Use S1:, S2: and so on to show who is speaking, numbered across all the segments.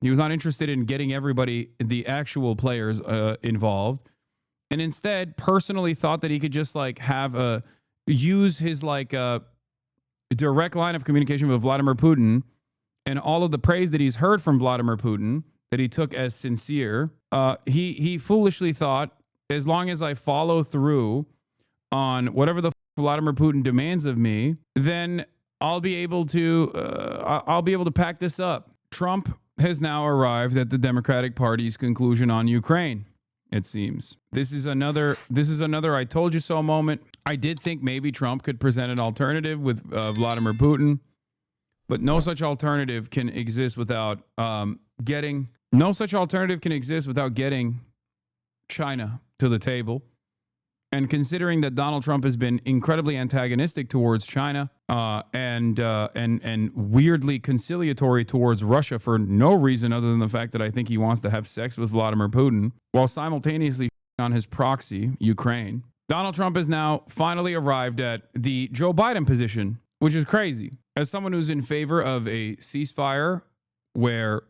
S1: He was not interested in getting everybody, the actual players, involved, and instead personally thought that he could just like have a use his like direct line of communication with Vladimir Putin and all of the praise that he's heard from Vladimir Putin that he took as sincere. He foolishly thought, as long as I follow through on whatever the Vladimir Putin demands of me, then I'll be able to pack this up. Trump has now arrived at the Democratic Party's conclusion on Ukraine. It seems this is another I told you so moment. I did think maybe Trump could present an alternative with Vladimir Putin, but no such alternative can exist without getting China to the table. And considering that Donald Trump has been incredibly antagonistic towards China and weirdly conciliatory towards Russia for no reason other than the fact that I think he wants to have sex with Vladimir Putin while simultaneously on his proxy, Ukraine, Donald Trump has now finally arrived at the Joe Biden position, which is crazy. As someone who's in favor of a ceasefire where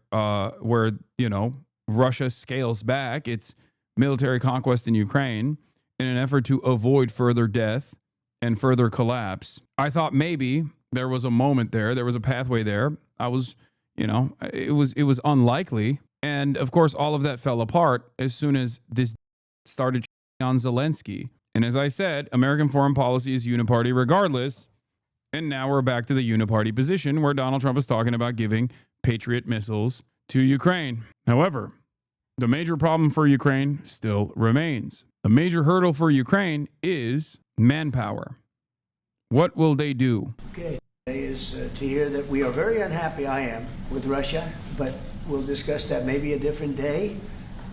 S1: Russia scales back its military conquest in Ukraine in an effort to avoid further death and further collapse, I thought maybe there was a moment there. There was a pathway there. It was unlikely. And of course, all of that fell apart as soon as this started on Zelensky. And as I said, American foreign policy is uniparty regardless. And now we're back to the uniparty position where Donald Trump is talking about giving Patriot missiles to Ukraine. However, the major problem for Ukraine still remains. The major hurdle for Ukraine is manpower. What will they do?
S2: Okay, is to hear that we are very unhappy, I am, with Russia, but we'll discuss that maybe a different day.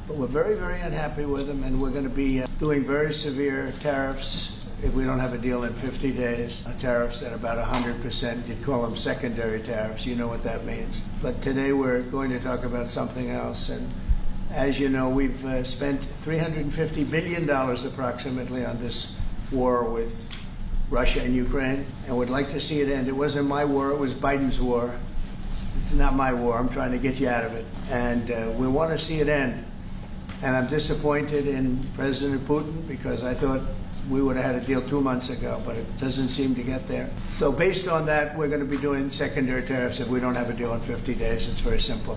S2: But we're very, very unhappy with them, and we're going to be doing very severe tariffs if we don't have a deal in 50 days. Tariffs at about 100%. You'd call them secondary tariffs. You know what that means. But today we're going to talk about something else. And as you know, we've spent $350 billion approximately on this war with Russia and Ukraine, and would like to see it end. It wasn't my war, it was Biden's war. It's not my war. I'm trying to get you out of it. And we want to see it end. And I'm disappointed in President Putin because I thought we would have had a deal 2 months ago, but it doesn't seem to get there. So based on that, we're going to be doing secondary tariffs if we don't have a deal in 50 days. It's very simple.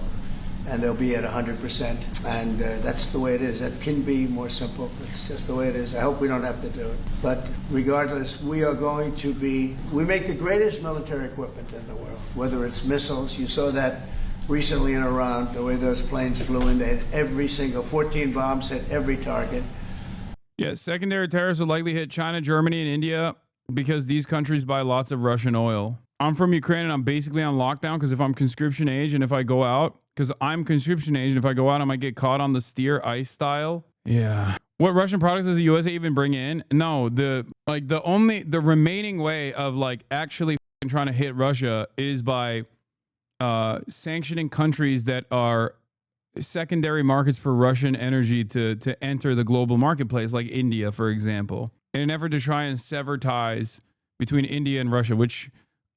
S2: And they'll be at 100%. And that's the way it is. That can be more simple. It's just the way it is. I hope we don't have to do it. But regardless, we are going to be, we make the greatest military equipment in the world, whether it's missiles. You saw that recently in Iran, the way those planes flew in. They hit every single, 14 bombs hit every target.
S1: Yeah, secondary tariffs will likely hit China, Germany, and India because these countries buy lots of Russian oil. I'm from Ukraine and I'm basically on lockdown because if I'm conscription age and if I go out, because I'm conscription age and if I go out, I might get caught on the steer ice style. Yeah. What Russian products does the USA even bring in? No, the remaining way of like actually trying to hit Russia is by sanctioning countries that are secondary markets for Russian energy to enter the global marketplace, like India, for example, in an effort to try and sever ties between India and Russia, which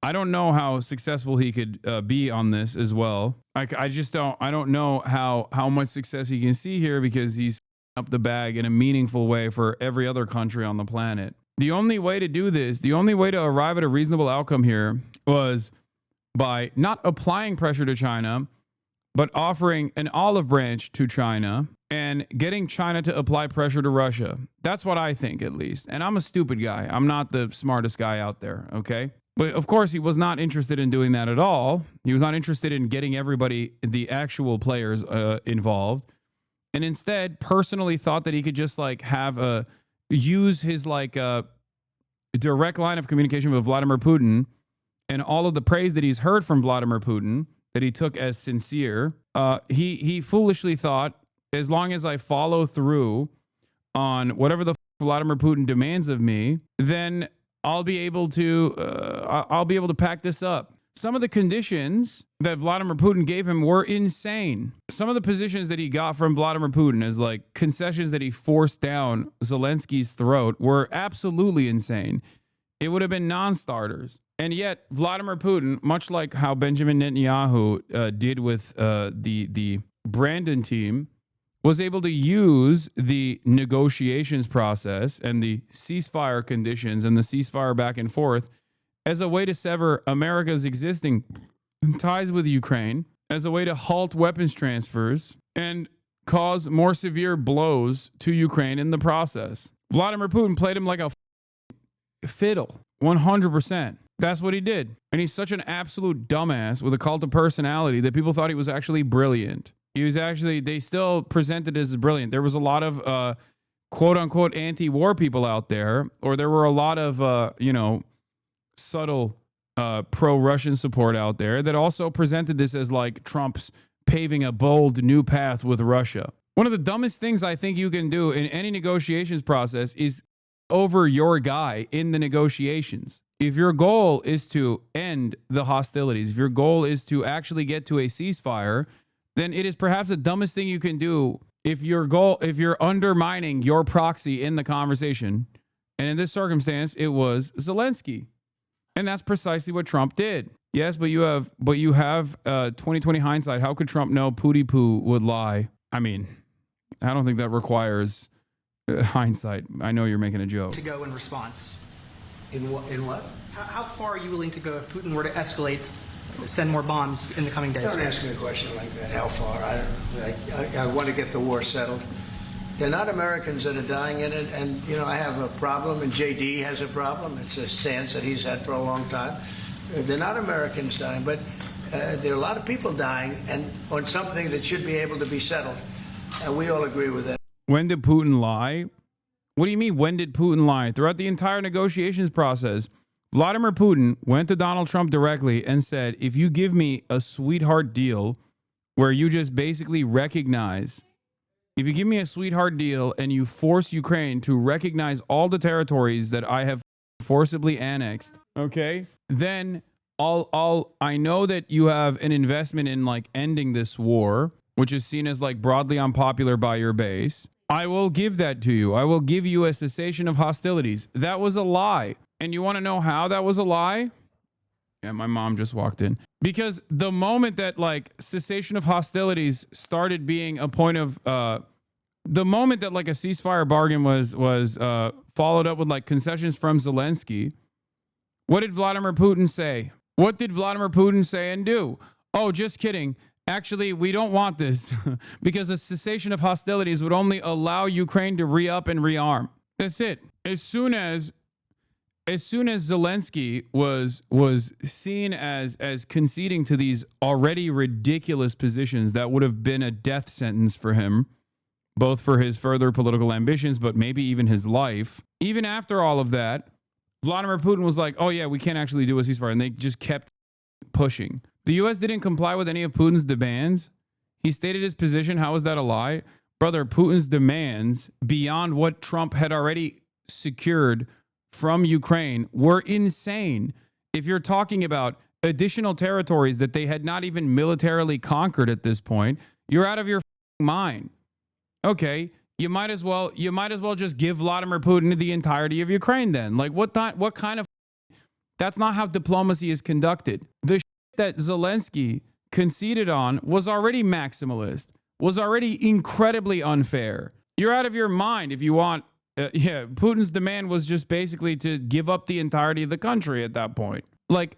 S1: I don't know how successful he could be on this as well. I don't know how much success he can see here because he's up the bag in a meaningful way for every other country on the planet. The only way to do this, the only way to arrive at a reasonable outcome here was by not applying pressure to China, but offering an olive branch to China and getting China to apply pressure to Russia. That's what I think, at least. And I'm a stupid guy. I'm not the smartest guy out there, okay? But of course, he was not interested in doing that at all. He was not interested in getting everybody, the actual players, involved. And instead, personally thought that he could just like have a use his like direct line of communication with Vladimir Putin and all of the praise that he's heard from Vladimir Putin that he took as sincere. He foolishly thought, as long as I follow through on whatever the Vladimir Putin demands of me, then I'll be able to pack this up. Some of the conditions that Vladimir Putin gave him were insane. Some of the positions that he got from Vladimir Putin as like concessions that he forced down Zelensky's throat were absolutely insane. It would have been non-starters. And yet, Vladimir Putin, much like how Benjamin Netanyahu did with the Brandon team, was able to use the negotiations process and the ceasefire conditions and the ceasefire back and forth as a way to sever America's existing ties with Ukraine, as a way to halt weapons transfers and cause more severe blows to Ukraine in the process. Vladimir Putin played him like a fiddle, 100%. That's what he did. And he's such an absolute dumbass with a cult of personality that people thought he was actually brilliant. He was actually, they still presented as brilliant. There was a lot of quote unquote anti-war people out there, or there were a lot of, subtle pro-Russian support out there that also presented this as like Trump's paving a bold new path with Russia. One of the dumbest things I think you can do in any negotiations process is over your guy in the negotiations. If your goal is to end the hostilities, if your goal is to actually get to a ceasefire, then it is perhaps the dumbest thing you can do if you're undermining your proxy in the conversation. And in this circumstance, it was Zelensky. And that's precisely what Trump did. Yes, but you have 2020 hindsight. How could Trump know Pootie Poo would lie? I mean, I don't think that requires hindsight. I know you're making a joke.
S3: To go in response.
S2: In what?
S3: How far are you willing to go if Putin were to escalate, send more bombs in the coming days?
S2: Don't ask me a question like that. How far? I don't know. I want to get the war settled. They're not Americans that are dying in it, and I have a problem, and JD has a problem. It's a stance that he's had for a long time. They're not Americans dying, but there are a lot of people dying, and on something that should be able to be settled, and we all agree with that.
S1: When did Putin lie? What do you mean, when did Putin lie? Throughout the entire negotiations process, Vladimir Putin went to Donald Trump directly and said, if you give me a sweetheart deal where you just basically recognize, if you give me a sweetheart deal and you force Ukraine to recognize all the territories that I have forcibly annexed, okay, then I know that you have an investment in like ending this war, which is seen as like broadly unpopular by your base. I will give that to you. I will give you a cessation of hostilities. That was a lie. And you want to know how that was a lie? Yeah, my mom just walked in. Because the moment that like cessation of hostilities started being a point of, the moment that like a ceasefire bargain was followed up with like concessions from Zelensky, what did Vladimir Putin say? What did Vladimir Putin say and do? Oh, just kidding. Actually, we don't want this because a cessation of hostilities would only allow Ukraine to re-up and rearm. That's it. As soon as Zelensky was seen as conceding to these already ridiculous positions that would have been a death sentence for him, both for his further political ambitions, but maybe even his life. Even after all of that, Vladimir Putin was like, oh yeah, we can't actually do a ceasefire. And they just kept pushing. The U.S. didn't comply with any of Putin's demands. He stated his position. How is that a lie? Brother, Putin's demands beyond what Trump had already secured from Ukraine were insane. If you're talking about additional territories that they had not even militarily conquered at this point, you're out of your mind. Okay, you might as well just give Vladimir Putin the entirety of Ukraine then. Like what kind of that's not how diplomacy is conducted. The that Zelensky conceded on was already maximalist, was already incredibly unfair. You're out of your mind if you want. Putin's demand was just basically to give up the entirety of the country at that point. Like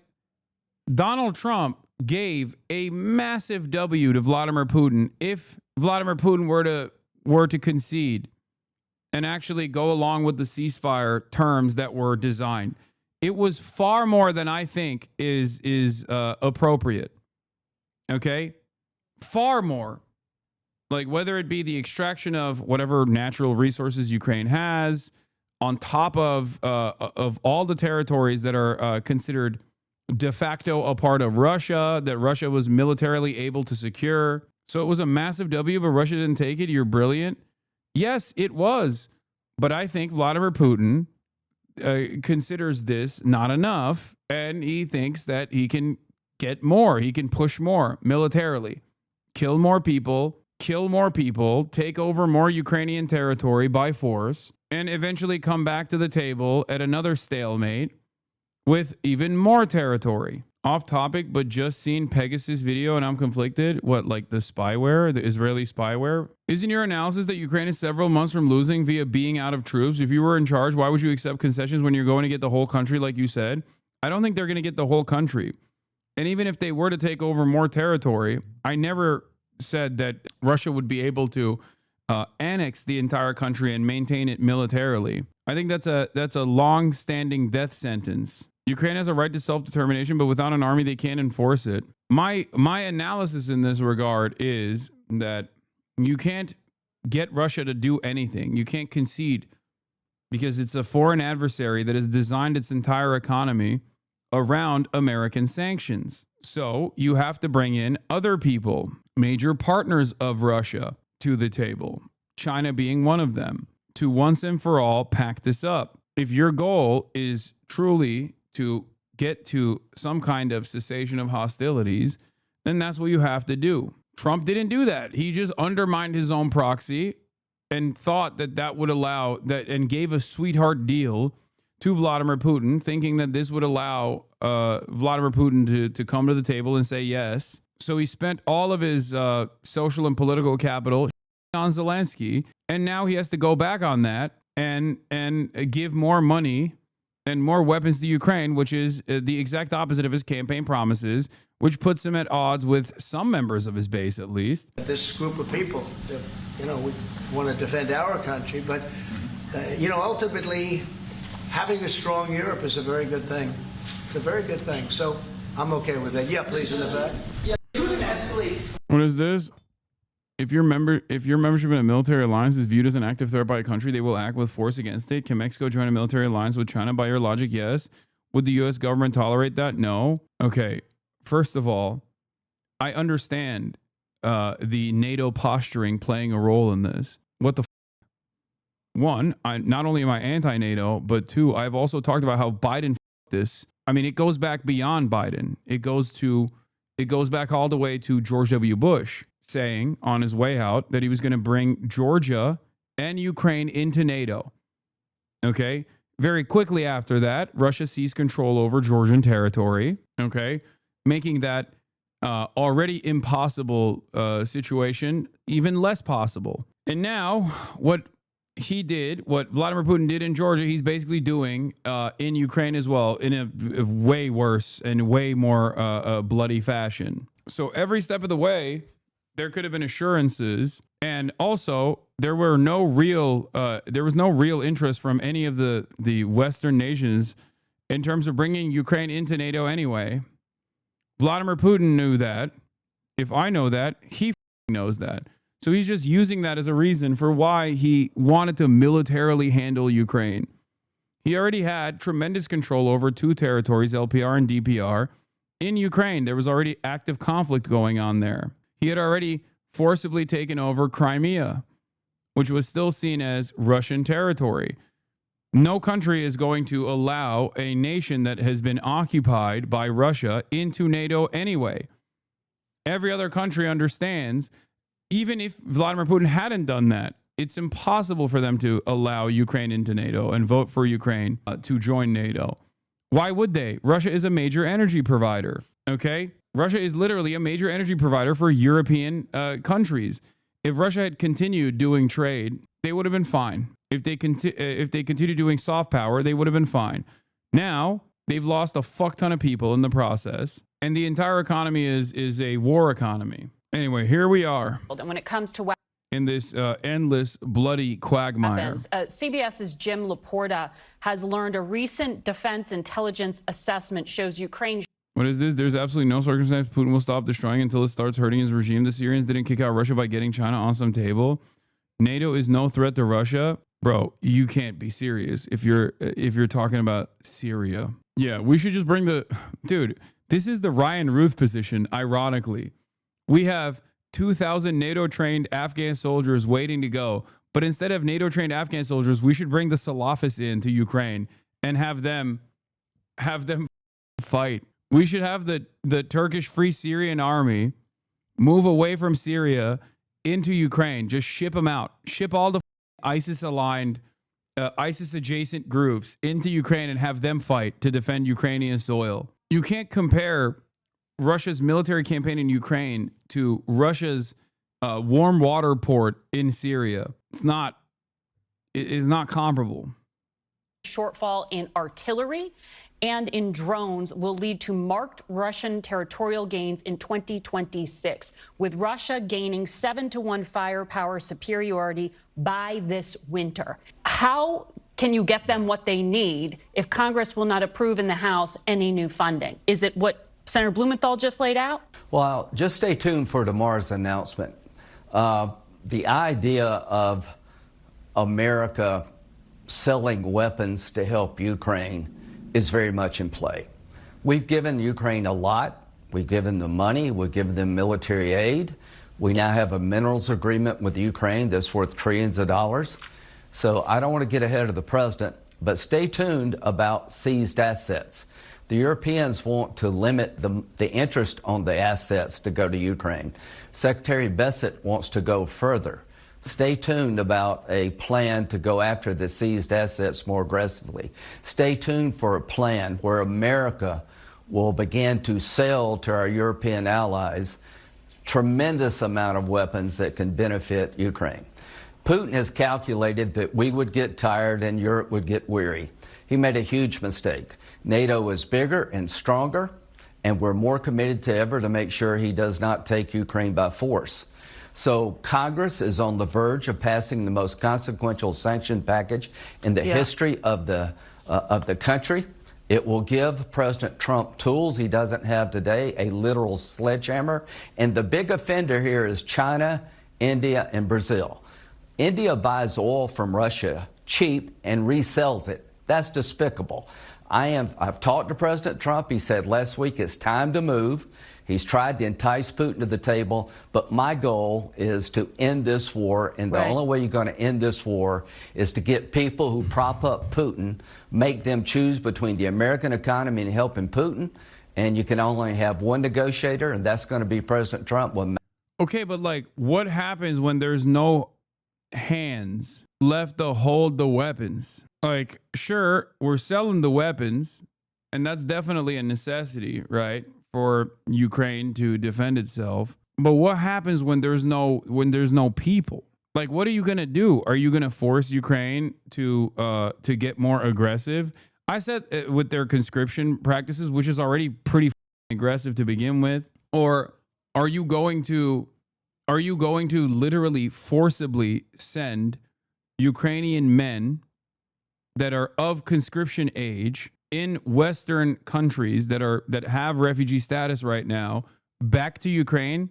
S1: Donald Trump gave a massive W to Vladimir Putin if Vladimir Putin were to concede and actually go along with the ceasefire terms that were designed. It was far more than I think is appropriate. Okay? Far more. Like whether it be the extraction of whatever natural resources Ukraine has on top of all the territories that are considered de facto a part of Russia, that Russia was militarily able to secure. So it was a massive W, but Russia didn't take it. You're brilliant. Yes, it was. But I think Vladimir Putin considers this not enough, and he thinks that he can get more. He can push more militarily, kill more people, take over more Ukrainian territory by force, and eventually come back to the table at another stalemate with even more territory. Off topic, but just seen Pegasus video and I'm conflicted. What, like the spyware, the Israeli spyware? Isn't your analysis that Ukraine is several months from losing via being out of troops? If you were in charge, why would you accept concessions when you're going to get the whole country like you said? I don't think they're going to get the whole country. And even if they were to take over more territory, I never said that Russia would be able to annex the entire country and maintain it militarily. I think that's a long-standing death sentence. Ukraine has a right to self-determination, but without an army, they can't enforce it. My analysis in this regard is that you can't get Russia to do anything. You can't concede because it's a foreign adversary that has designed its entire economy around American sanctions. So you have to bring in other people, major partners of Russia, to the table, China being one of them, to once and for all pack this up. If your goal is truly to get to some kind of cessation of hostilities, then that's what you have to do. Trump didn't do that. He just undermined his own proxy and thought that that would allow that, and gave a sweetheart deal to Vladimir Putin, thinking that this would allow Vladimir Putin to come to the table and say yes. So he spent all of his social and political capital on Zelensky, and now he has to go back on that and give more money and more weapons to Ukraine, which is the exact opposite of his campaign promises, which puts him at odds with some members of his base, at least.
S2: This group of people, we want to defend our country, but, ultimately, having a strong Europe is a very good thing. It's a very good thing. So I'm okay with that. Yeah, please, in the back.
S3: Yeah, Putin escalates.
S1: What is this? If your membership in a military alliance is viewed as an active threat by a country, they will act with force against it. Can Mexico join a military alliance with China? By your logic, yes. Would the U.S. government tolerate that? No. Okay. First of all, I understand the NATO posturing playing a role in this. What the one, not only am I anti-NATO, but two, I've also talked about how Biden this. I mean, it goes back beyond Biden. It goes back all the way to George W. Bush saying on his way out that he was going to bring Georgia and Ukraine into NATO. Okay. Very quickly after that, Russia seized control over Georgian territory. Okay. Making that already impossible situation even less possible. And now what Vladimir Putin did in Georgia, he's basically doing in Ukraine as well, in a way worse and way more bloody fashion. So every step of the way, there could have been assurances, and also there was no real interest from any of the Western nations in terms of bringing Ukraine into NATO anyway. Vladimir Putin knew that. If I know that, he knows that. So he's just using that as a reason for why he wanted to militarily handle Ukraine. He already had tremendous control over two territories, LPR and DPR, in Ukraine. There was already active conflict going on there. He had already forcibly taken over Crimea, which was still seen as Russian territory. No country is going to allow a nation that has been occupied by Russia into NATO anyway. Every other country understands, even if Vladimir Putin hadn't done that, it's impossible for them to allow Ukraine into NATO and vote for Ukraine to join NATO. Why would they? Russia is a major energy provider, okay? Russia is literally a major energy provider for European countries. If Russia had continued doing trade, they would have been fine. If they continued doing soft power, they would have been fine. Now, they've lost a fuck ton of people in the process, and the entire economy is a war economy. Anyway, here we are.
S4: And when it comes to
S1: in this endless bloody quagmire.
S4: CBS's Jim Laporta has learned a recent defense intelligence assessment shows Ukraine.
S1: What is this? There's absolutely no circumstance Putin will stop destroying until it starts hurting his regime. The Syrians didn't kick out Russia by getting China on some table. NATO is no threat to Russia. Bro, you can't be serious if you're talking about Syria. Yeah, we should just bring dude, this is the Ryan Ruth position, ironically. We have 2,000 NATO-trained Afghan soldiers waiting to go. But instead of NATO-trained Afghan soldiers, we should bring the Salafists in to Ukraine and have them fight. We should have the Turkish Free Syrian Army move away from Syria into Ukraine. Just ship them out. Ship all the ISIS-aligned ISIS adjacent groups into Ukraine and have them fight to defend Ukrainian soil. You can't compare Russia's military campaign in Ukraine to Russia's warm water port in Syria. It's not comparable.
S4: Shortfall in artillery and in drones will lead to marked Russian territorial gains in 2026, with Russia gaining 7-1 firepower superiority by this winter. How can you get them what they need if Congress will not approve in the House any new funding? Is it what Senator Blumenthal just laid out?
S5: Well, just stay tuned for tomorrow's announcement. The idea of America selling weapons to help Ukraine is very much in play. We've given Ukraine a lot. We've given them money. We've given them military aid. We now have a minerals agreement with Ukraine that's worth trillions of dollars. So I don't want to get ahead of the president, but stay tuned about seized assets. The Europeans want to limit the interest on the assets to go to Ukraine. Secretary Bessent wants to go further. Stay tuned about a plan to go after the seized assets more aggressively. Stay tuned for a plan where America will begin to sell to our European allies tremendous amount of weapons that can benefit Ukraine. Putin has calculated that we would get tired and Europe would get weary. He made a huge mistake. NATO is bigger and stronger, and we're more committed than ever to make sure he does not take Ukraine by force. So Congress is on the verge of passing the most consequential sanction package in the history of the country. It will give President Trump tools he doesn't have today, a literal sledgehammer. And the big offender here is China, India, and Brazil. India buys oil from Russia cheap and resells it. That's despicable. I've talked to President Trump. He said last week it's time to move. He's tried to entice Putin to the table, but my goal is to end this war, and the only way you're going to end this war is to get people who prop up Putin, make them choose between the American economy and helping Putin, and you can only have one negotiator, and that's going to be President Trump.
S1: Okay, but like, what happens when there's no hands left to hold the weapons? Like, sure, we're selling the weapons, and that's definitely a necessity, right, for Ukraine to defend itself. But what happens when there's no people? Like, what are you gonna do? Are you gonna force Ukraine to get more aggressive? I said with their conscription practices, which is already pretty aggressive to begin with, or are you going to literally forcibly send Ukrainian men that are of conscription age in Western countries that have refugee status right now back to Ukraine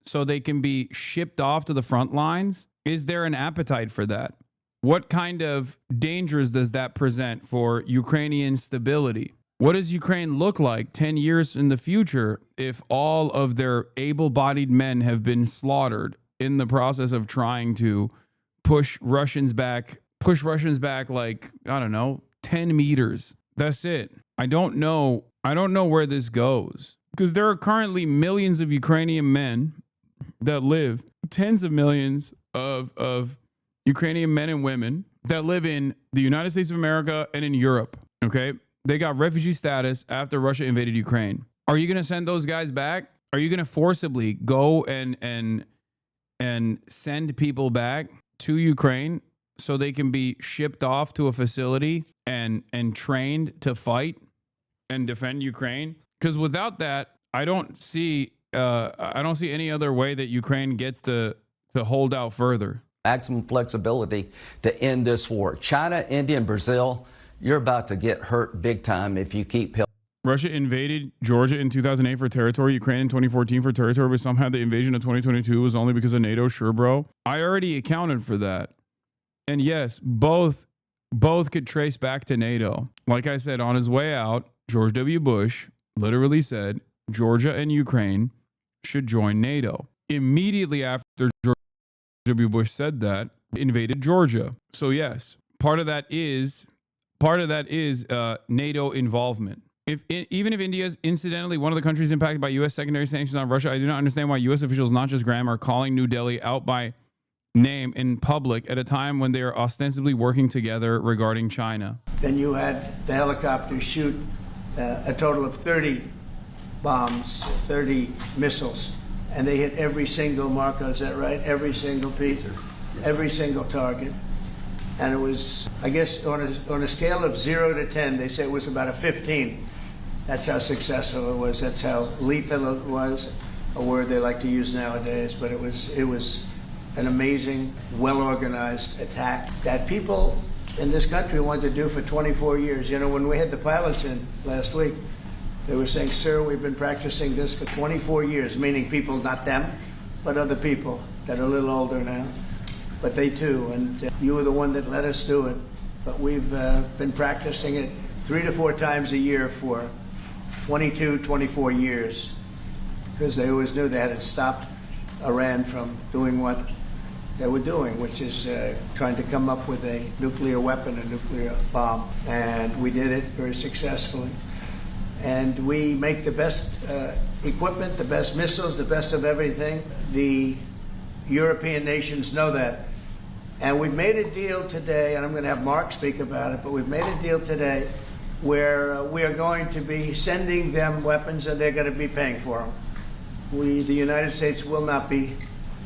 S1: so they can be shipped off to the front lines? Is there an appetite for that? What kind of dangers does that present for Ukrainian stability? What does Ukraine look like 10 years in the future if all of their able-bodied men have been slaughtered in the process of trying to push Russians back like, I don't know, 10 meters? That's it. I don't know where this goes, because there are currently millions of Ukrainian men that live, tens of millions of Ukrainian men and women that live in the United States of America and in Europe. Okay. They got refugee status after Russia invaded Ukraine. Are you going to send those guys back? Are you going to forcibly go and send people back to Ukraine so they can be shipped off to a facility and trained to fight and defend Ukraine? Because without that, I don't see any other way that Ukraine gets to hold out further.
S5: Maximum flexibility to end this war. China, India, and Brazil, you're about to get hurt big time if you keep helping.
S1: Russia invaded Georgia in 2008 for territory, Ukraine in 2014 for territory, but somehow the invasion of 2022 was only because of NATO. Sure, bro. I already accounted for that. And yes, both could trace back to NATO. Like I said, on his way out, George W. Bush literally said Georgia and Ukraine should join NATO. Immediately after George W. Bush said that, invaded Georgia. So yes, part of that is NATO involvement. Even if India is incidentally one of the countries impacted by U.S. secondary sanctions on Russia, I do not understand why U.S. officials, not just Graham, are calling New Delhi out by name in public at a time when they are ostensibly working together regarding China.
S2: Then you had the helicopters shoot a total of 30 bombs, 30 missiles, and they hit every single, Marco, is that right? Every single piece, every single target. And it was, I guess, on a scale of 0 to 10, they say it was about a 15. That's how successful it was. That's how lethal it was, a word they like to use nowadays. But it was an amazing, well-organized attack that people in this country wanted to do for 24 years. You know, when we had the pilots in last week, they were saying, sir, we've been practicing this for 24 years, meaning people, not them, but other people that are a little older now. But they too, and you were the one that let us do it. But we've been practicing it 3 to 4 times a year for 22, 24 years, because they always knew they had to stop Iran from doing what they were doing, which is trying to come up with a nuclear weapon, a nuclear bomb. And we did it very successfully. And we make the best equipment, the best missiles, the best of everything. The European nations know that. And we've made a deal today, and I'm going to have Mark speak about it, but we've made a deal today where we are going to be sending them weapons and they're going to be paying for them. The United States will not be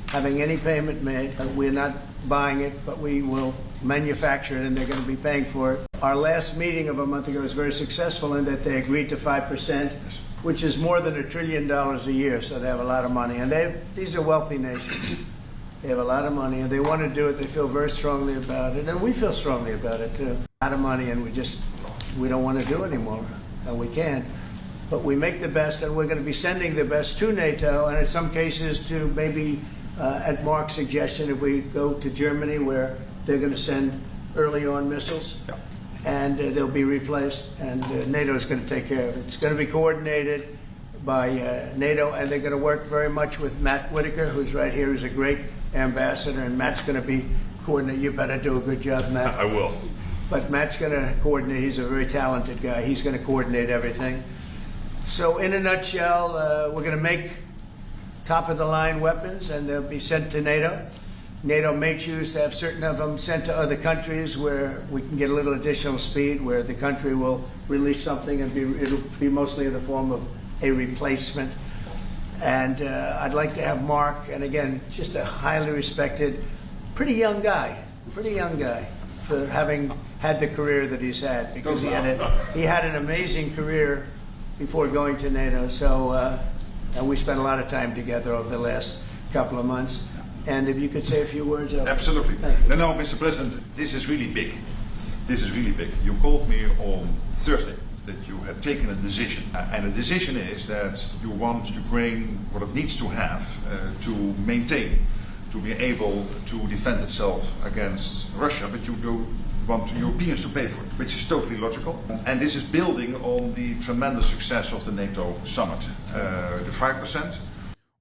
S2: having any payment made. We're not buying it, but we will manufacture it and they're going to be paying for it. Our last meeting of a month ago was very successful in that they agreed to 5%, which is more than $1 trillion a year, so they have a lot of money. And these are wealthy nations. They have a lot of money and they want to do it. They feel very strongly about it, and we feel strongly about it too. A lot of money, and we don't want to do anymore, and we can't. But we make the best, and we're going to be sending the best to NATO, and in some cases to maybe, at Mark's suggestion, if we go to Germany, where they're going to send early on missiles, and they'll be replaced, and NATO is going to take care of it. It's going to be coordinated by NATO, and they're going to work very much with Matt Whitaker, who's right here, who's a great ambassador, and Matt's going to be coordinating. You better do a good job, Matt.
S6: I will.
S2: But Matt's going to coordinate. He's a very talented guy. He's going to coordinate everything. So in a nutshell, we're going to make top-of-the-line weapons, and they'll be sent to NATO. NATO may choose to have certain of them sent to other countries where we can get a little additional speed, where the country will release something and it'll be mostly in the form of a replacement. And I'd like to have Mark, and again, just a highly respected, pretty young guy, for having had the career that he's had, because he had an amazing career before going to NATO. So, and we spent a lot of time together over the last couple of months. And if you could say a few words.
S6: Absolutely.
S2: Thank you.
S6: No, Mr. President, this is really big. This is really big. You called me on Thursday that you had taken a decision. And the decision is that you want Ukraine what it needs to have to maintain, to be able to defend itself against Russia, but you do want Europeans to pay for it, which is totally logical. And this is building on the tremendous success of the NATO summit, the 5%.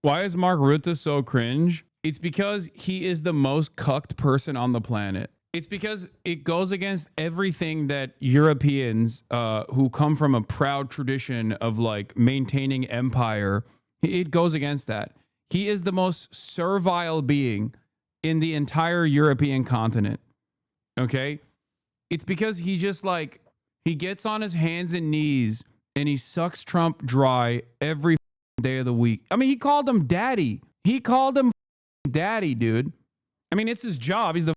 S1: Why is Mark Rutte so cringe? It's because he is the most cucked person on the planet. It's because it goes against everything that Europeans who come from a proud tradition of like maintaining empire, it goes against that. He is the most servile being in the entire European continent. Okay? It's because he just like, he gets on his hands and knees and he sucks Trump dry every day of the week. I mean, he called him daddy. He called him daddy, dude. I mean, it's his job. He's the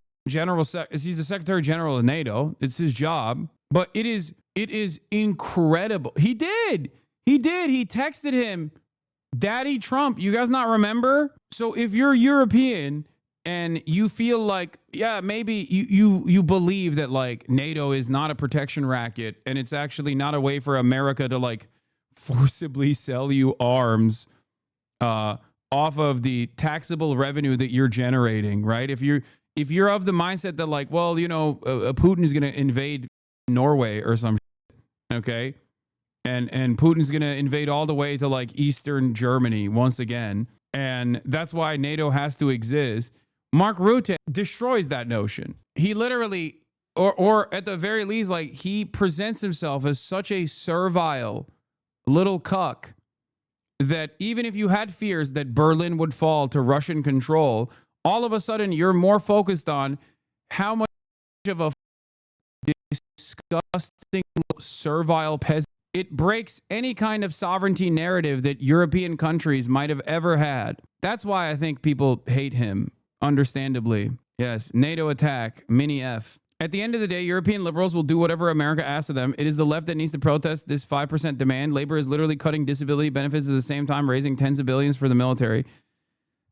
S1: he's the Secretary General of NATO. It's his job. But it is incredible. He texted him, Daddy Trump. You guys not remember? So if you're European and you feel like, yeah, maybe you believe that like NATO is not a protection racket and it's actually not a way for America to like forcibly sell you arms off of the taxable revenue that you're generating, right? If you're of the mindset that like, well, you know, Putin is going to invade Norway or some shit, okay? And Putin's going to invade all the way to like Eastern Germany once again. And that's why NATO has to exist. Mark Rutte destroys that notion. He literally, or at the very least, like he presents himself as such a servile little cuck that even if you had fears that Berlin would fall to Russian control, all of a sudden you're more focused on how much of a disgusting servile peasant. It breaks any kind of sovereignty narrative that European countries might have ever had. That's why I think people hate him, understandably. Yes, NATO attack, mini F. At the end of the day, European liberals will do whatever America asks of them. It is the left that needs to protest this 5% demand. Labor is literally cutting disability benefits at the same time, raising tens of billions for the military.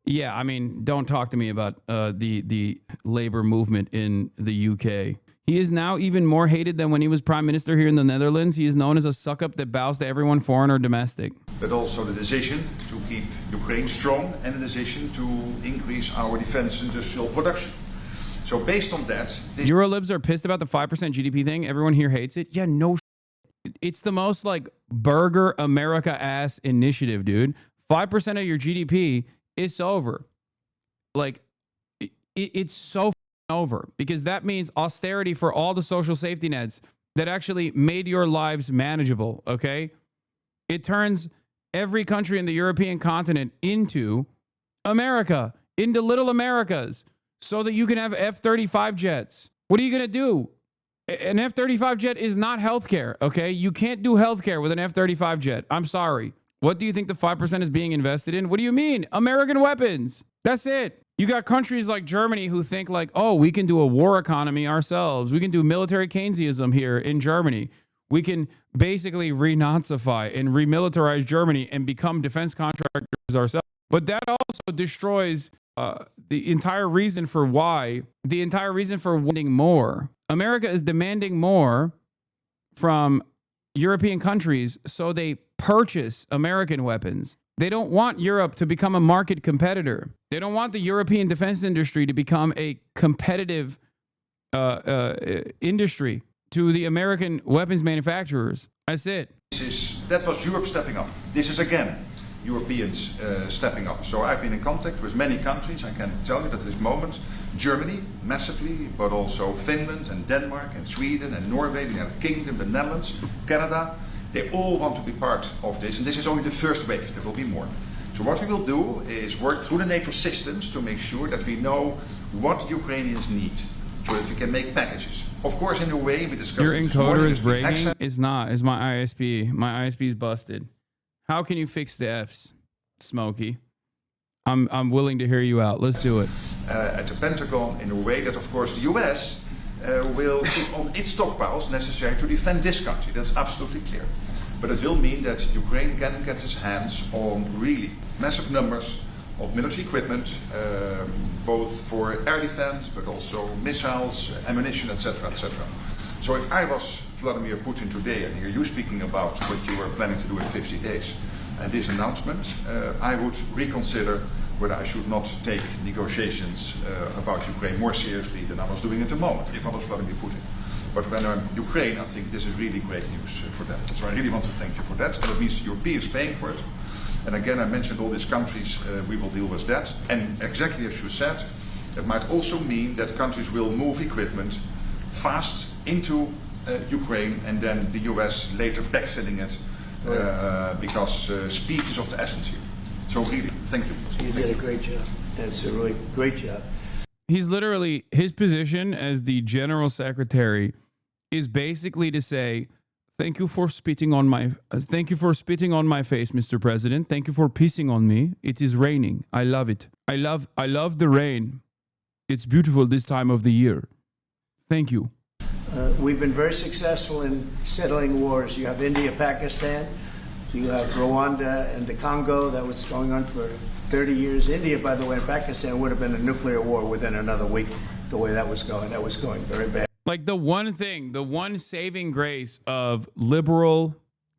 S1: Yeah, I mean, don't talk to me about the labor movement in the UK. He is now even more hated than when he was prime minister here in the Netherlands. He is known as a suck-up that bows to everyone, foreign or domestic.
S6: But also the decision to keep Ukraine strong and the decision to increase our defense industrial production. So based on that...
S1: Eurolibs are pissed about the 5% GDP thing. Everyone here hates it. Yeah, no It's the most like burger America ass initiative, dude. 5% of your GDP, it's over. Like, it's so over because that means austerity for all the social safety nets that actually made your lives manageable, okay? It turns every country in the European continent into America, into little Americas, so that you can have F-35 jets. What are you going to do? An F-35 jet is not healthcare, okay? You can't do healthcare with an F-35 jet. I'm sorry. What do you think the 5% is being invested in? What do you mean? American weapons. That's it. You got countries like Germany who think like, oh, we can do a war economy ourselves. We can do military Keynesianism here in Germany. We can basically renazify and remilitarize Germany and become defense contractors ourselves. But that also destroys the entire reason for wanting more. America is demanding more from European countries, so they purchase American weapons. They don't want Europe to become a market competitor. They don't want the European defense industry to become a competitive industry to the American weapons manufacturers. That's it.
S6: That was Europe stepping up. This is again Europeans stepping up. So I've been in contact with many countries. I can tell you that at this moment, Germany massively, but also Finland and Denmark and Sweden and Norway, the United Kingdom, the Netherlands, Canada, they all want to be part of this. And this is only the first wave. There will be more. So what we will do is work through the NATO systems to make sure that we know what Ukrainians need, so that we can make packages. Of course, in a way, we discussed.
S1: Your encoder is breaking. It's not. It's my ISP. My ISP is busted. How can you fix the Fs, Smokey? I'm willing to hear you out. Let's do it.
S6: At the Pentagon, in a way that, of course, the US will keep on its stockpiles necessary to defend this country. That's absolutely clear. But it will mean that Ukraine can get its hands on really massive numbers of military equipment, both for air defense, but also missiles, ammunition, etc., etc. So if I was Vladimir Putin today and hear you speaking about what you are planning to do in 50 days and this announcement, I would reconsider whether I should not take negotiations about Ukraine more seriously than I was doing at the moment, if I was Vladimir Putin. But when I'm Ukraine, I think this is really great news for them. So I really want to thank you for that. And it means the Europeans paying for it. And again, I mentioned all these countries, we will deal with that. And exactly as you said, it might also mean that countries will move equipment fast into Ukraine and then the US later backfilling it because speed is of the essence here. So really, thank you.
S2: You did a great job. That's a really great job.
S1: He's literally, his position as the general secretary is basically to say, thank you for spitting on my face, Mr. President. Thank you for pissing on me. It is raining. I love it. I love the rain. It's beautiful this time of the year. Thank you.
S2: We've been very successful in settling wars. You have India, Pakistan. You have Rwanda and the Congo. That was going on for 30 years. India, by the way, and Pakistan would have been a nuclear war within another week, the way that was going. That was going very bad.
S1: Like the one saving grace of liberal,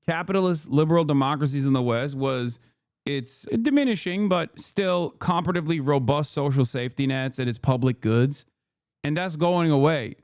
S1: capitalist, liberal democracies in the West was it's diminishing, but still comparatively robust social safety nets and its public goods. And that's going away.